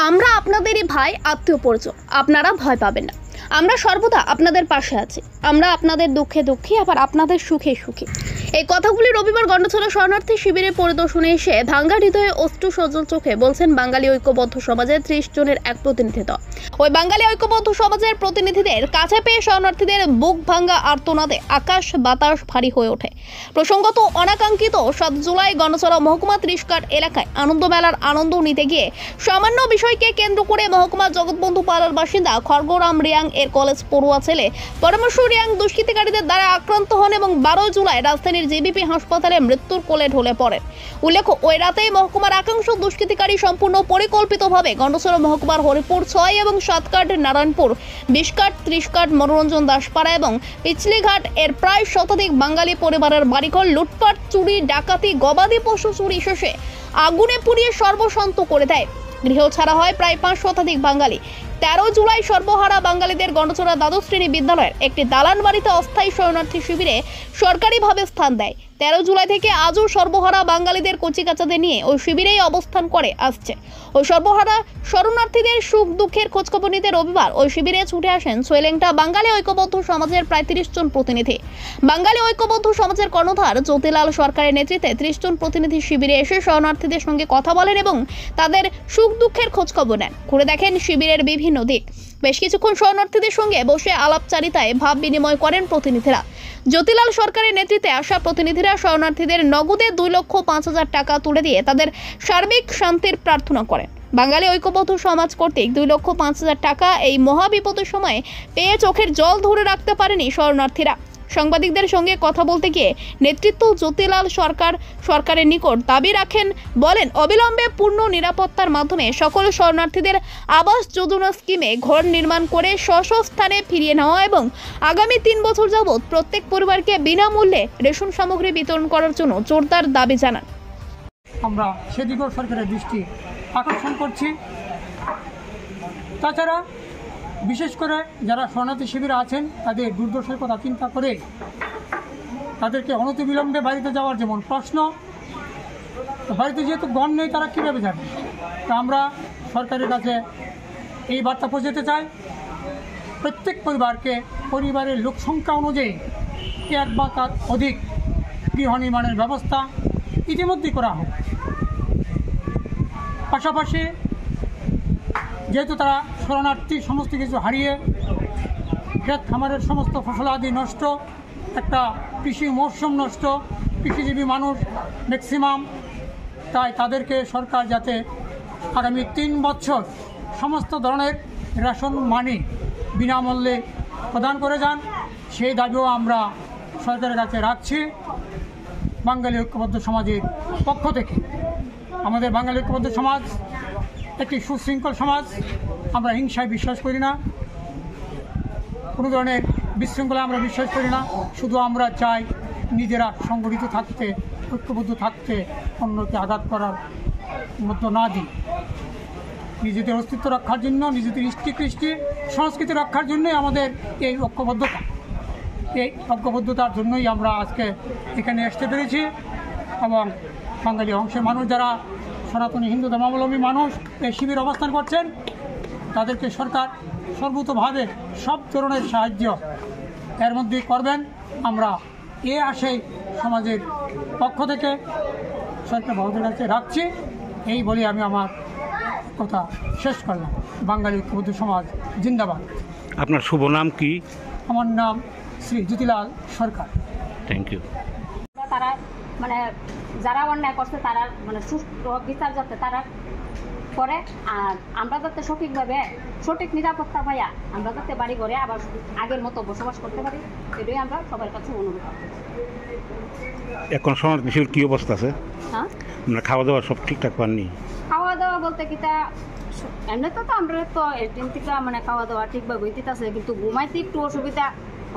আমরা আপনাদেরই ভাই, আত্মীয় পরিজন। আপনারা ভয় পাবেন না, আমরা সর্বদা আপনাদের পাশে আছি। আমরা আপনাদের দুঃখে দুঃখী, আবার আপনাদের সুখে সুখী। এই কথাগুলি রবিবার গন্ডছড়া শরণার্থী শিবিরের পরিদর্শনে এসে ভাঙ্গা হৃদয়ে অশ্রু সজল চোখে বলছেন বাঙালি ঐক্যবদ্ধ সমাজের 30 জনের এক প্রতিনিধি দল। ওই বাঙালি ঐক্যবদ্ধ সমাজের প্রতিনিধিদের কাছে পেয়ে শরণার্থীদের বুক ভাঙ্গা আর্তনাদে আকাশ বাতাস ভারী হয়ে ওঠে। প্রসঙ্গত, অনাকাঙ্ক্ষিত 7 জুলাই গন্ডছড়া মহকুমা 30 কাঠ এলাকায় আনন্দ মেলার আনন্দ নিতে গিয়ে সামান্য বিষয়কে কেন্দ্র করে মহকুমা জগৎবন্ধু পাড়ার বাসিন্দা খড়গরাম রিয়াং এর কলেজ পড়ুয়া ছেলে পরমেশ রিয়াং দুষ্কৃতিকারীদের দ্বারা আক্রান্ত হন এবং 12 জুলাই রাজধানীর জিবিপি হাসপাতালে মৃত্যুর কোলে ঢলে পড়েন। উল্লেখ্য, ওই রাতেই মহকুমার একাংশ দুষ্কৃতিকারী সম্পূর্ণ পরিকল্পিতভাবে গন্ডছড়া মহকুমার হরিপুর 6 এবং 7 কাঠ, নারায়ণপুর 20 কাঠ, 30 কাঠ, মনোরঞ্জন দাসপাড়া এবং পিছলিঘাট এর প্রায় শতাধিক বাঙালি পরিবারের বাড়িঘর লুটপাট, চুরি, ডাকাতি, গবাদি পশু চুরি শেষে আগুনে পুড়িয়ে সর্বশান্ত করে দেয়। গৃহ ছাড়া হয় প্রায় 5 শতাধিক বাঙালি। 13 জুলাই সর্বহারা বাঙালিদের গন্ডছড়া দ্বাদশ শ্রেণী বিদ্যালয়ের একটি দালান বাড়িতে অস্থায়ী শরণার্থী শিবিরে সরকারিভাবে স্থান দেয়। 13 জুলাই থেকে আজও সর্বহারা বাঙালিদের কচিকাচাদের নিয়ে ওই শিবিরেই অবস্থান করে আসছে। ওই সর্বহারা শরণার্থীদের সুখ দুঃখের খোঁজখবর নিতে রবিবার ওই শিবিরে ছুটে আসেন সোয়েলেংটা বাঙালি ঐক্যবদ্ধ সমাজের প্রায় 30 জন প্রতিনিধি। বাঙালি ঐক্যবদ্ধ সমাজের কর্ণধার জ্যোতিলাল সরকারের নেতৃত্বে 30 জন প্রতিনিধি শিবিরে এসে শরণার্থীদের সঙ্গে কথা বলেন এবং তাদের সুখ দুঃখের খোঁজখবর নেন। ঘুরে দেখেন শিবিরের বিভিন্ন দিক। বেশ কিছুক্ষণ শরণার্থীদের সঙ্গে বসে আলাপচারিতায় ভাব বিনিময় করেন প্রতিনিধিরা। জ্যোতিলাল সরকারের নেতৃত্বে আসা প্রতিনিধিরা শরণার্থীদের নগদে 2,05,000 টাকা তুলে দিয়ে তাদের সার্বিক শান্তির প্রার্থনা করেন। বাঙালি ঐক্যবদ্ধ সমাজ কর্তৃক 2,05,000 টাকা এই মহাবিপদের সময়ে পেয়ে চোখের জল ধরে রাখতে পারেনি শরণার্থীরা। সাংবাদিকদের সঙ্গে কথা বলতে গিয়ে নেতৃত্ব জ্যোতিলাল সরকারের নিকট দাবি রাখেন, বলেন অবিলম্বে পূর্ণ নিরাপত্তার মাধ্যমে সকল শরণার্থীদের আবাস যোজনা স্কিমে ঘর নির্মাণ করে স্ব স্থানে ফিরিয়ে নেওয়া এবং আগামী 3 বছর যাবৎ প্রত্যেক পরিবারকে বিনামূল্যে রেশন সামগ্রী বিতরণ করার জন্য জোরদার দাবি জানান। আমরা সেদিকেও সরকারের দৃষ্টি আকর্ষণ করছি। তাছাড়া বিশেষ করে যারা শরণার্থী শিবিরে আছেন তাদের দুর্দশার কথা চিন্তা করে তাদেরকে অনতিবিলম্বে বাড়িতে যাওয়ার যেমন প্রশ্ন, বাড়িতে যেহেতু গণ নেই তারা কীভাবে যাবে, তা আমরা সরকারের কাছে এই বার্তা পৌঁছাতে চাই। প্রত্যেক পরিবারকে পরিবারের লোক সংখ্যা অনুযায়ী 1 বা তার অধিক গৃহ নির্মাণের ব্যবস্থা ইতিমধ্যেই করা হোক। পাশাপাশি যেহেতু তারা শরণার্থী সমস্ত কিছু হারিয়ে ক্ষেত খামারের সমস্ত ফসল আদি নষ্ট, একটা কৃষি মৌসুম নষ্ট, কৃষিজীবী মানুষ ম্যাক্সিমাম, তাই তাদেরকে সরকার যাতে আগামী 3 বছর সমস্ত ধরনের রেশন মানি বিনামূল্যে প্রদান করে যান, সেই দাবিও আমরা সরকারের কাছে রাখছি। বাঙালি ঐক্যবদ্ধ সমাজের পক্ষ থেকে আমাদের বাঙালি ঐক্যবদ্ধ সমাজ একটি সুশৃঙ্খল সমাজ। আমরা হিংসায় বিশ্বাস করি না, কোনো ধরনের বিশৃঙ্খলা আমরা বিশ্বাস করি না। শুধু আমরা চাই নিজেরা সংগঠিত থাকতে, ঐক্যবদ্ধ থাকতে, অন্যকে আঘাত করার মতো না দিই। নিজেদের অস্তিত্ব রক্ষার জন্য, নিজেদের কৃষ্টি সংস্কৃতি রক্ষার জন্যই আমাদের এই ঐক্যবদ্ধতা। এই ঐক্যবদ্ধতার জন্যই আমরা আজকে এখানে আসতে পেরেছি এবং বাঙালি অংশের মানুষ যারা সনাতনী হিন্দু ধর্মাবলম্বী মানুষ এই শিবির অবস্থান করছেন তাদেরকে সরকার সর্বতোভাবে সব ধরনের সাহায্য এর মধ্যে করবেন। আমরা এ আশায় সমাজের পক্ষ থেকে সরকার বাবুদের কাছে রাখছি। এই বলে আমি আমার কথা শেষ করলাম। বাঙালি ঐক্যবদ্ধ সমাজ জিন্দাবাদ। আপনার শুভ নাম কি? আমার নাম শ্রী জ্যোতিলাল সরকার। Thank you. তারা মানে যারা অন্যায় করছে তারা মানে সুষ্ঠু বিচার যাতে তারা করে, আর আমরা যাতে সঠিকভাবে সঠিক নিরাপত্তা পাইয়া আমরা যাতে বাড়ি ঘরে আবার আগের মতো বসবাস করতে পারি, এটাই আমরা সবার কাছে অনুরোধ করি। এখন শরণার্থী শিবির কী অবস্থা আছে? হ্যাঁ, আমরা খাওয়া দাওয়া সব ঠিকঠাক পাননি? খাওয়া দাওয়া বলতে কি তা এমনিতে তো আমরা তো এদিন থেকে মানে খাওয়া দাওয়া ঠিকভাবে হইতেছে, কিন্তু ঘুমাইতে একটু অসুবিধা।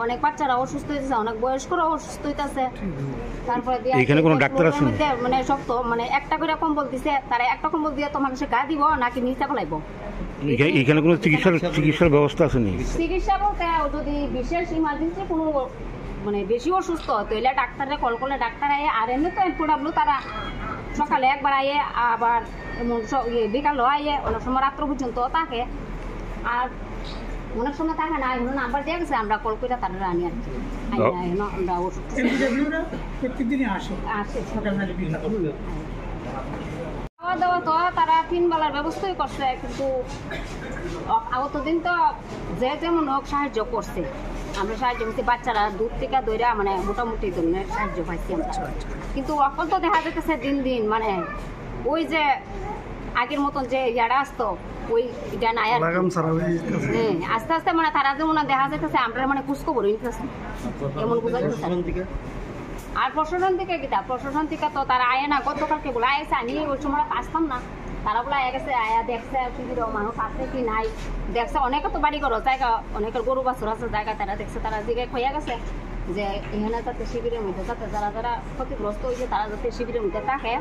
অনেক বাচ্চারা অসুস্থ হইতেছে, অনেক বয়স্করাও অসুস্থ হইতেছে। তারপরে এখানে কোনো ডাক্তার আছে মানে শক্ত মানে একটা করে কম্বল দিছে, তারা একটা কম্বল দিয়ে তো মানুষের গা দিব নাকি নিচে ফেলাইব। এখানে কোনো চিকিৎসার ব্যবস্থা আছে নি? চিকিৎসা বলতে যদি বিশেষ ইমার্জেন্সি কোনো মানে বেশি অসুস্থ তাহলে ডাক্তারে কল করলে ডাক্তার আয়, আর এমনি তো এমপিডব্লিউ তারা সকালে একবার আইয়ে আবার এমন বিকালও আইয়ে অনেক সময় রাত্র পর্যন্ত থাকে আর অনেক সময় থাকে না এখন নাম্বার দিয়ে গেছে আমরা কল করে তারা আনি আর কি আমরা ওষুধ প্রত্যেকদিনই আসে আসে সকালবেলা বিকাল খাওয়া দাওয়া তো তারা 3 বেলার ব্যবস্থাই করছে কিন্তু আগত দিন তো যে যেমন হোক সাহায্য করছে আমরা সাহায্য করছি বাচ্চারা দুধ থেকে দইরা মানে মোটামুটি ধরনের সাহায্য পাইছি আমরা কিন্তু এখন তো দেখা যাইতেছে দিন দিন মানে ওই যে আগের মতন যে ইয়ারা আসতো ওই এটা নাই আর আস্তে আস্তে মানে তারা যেমন দেখা যাইতেছে আমরা মানে কুচকো বড় নিতেছে এমন বুঝাইতেছে আর প্রশাসন থেকে কিতা প্রশাসন থেকে তো তারা আয় না গতকালকে বলে আয়েছে আমি ওই সময় আসতাম না তারা বলে আয়া গেছে আয়া দেখছে পৃথিবীর মানুষ আছে কি নাই দেখছে অনেকে তো বাড়ি করো জায়গা অনেকের গরু বাছুর আছে জায়গা তারা দেখছে তারা জিগায় হইয়া গেছে যে এখানে যাতে শিবিরের মধ্যে যাতে যারা যারা ক্ষতিগ্রস্ত হয়েছে তারা যাতে শিবিরের মধ্যে থাকে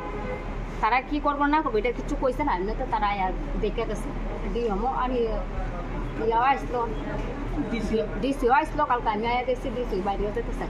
তারা কি করবো না করবো এটা কিছু কইছে না এমনিতে তারা আয়া দেখে গেছে ডিএমও আর ইয়াও আসলো ডিসিও আসলো কালকে আমি আয়া দেখছি ডিসি বাইরে যেতেছে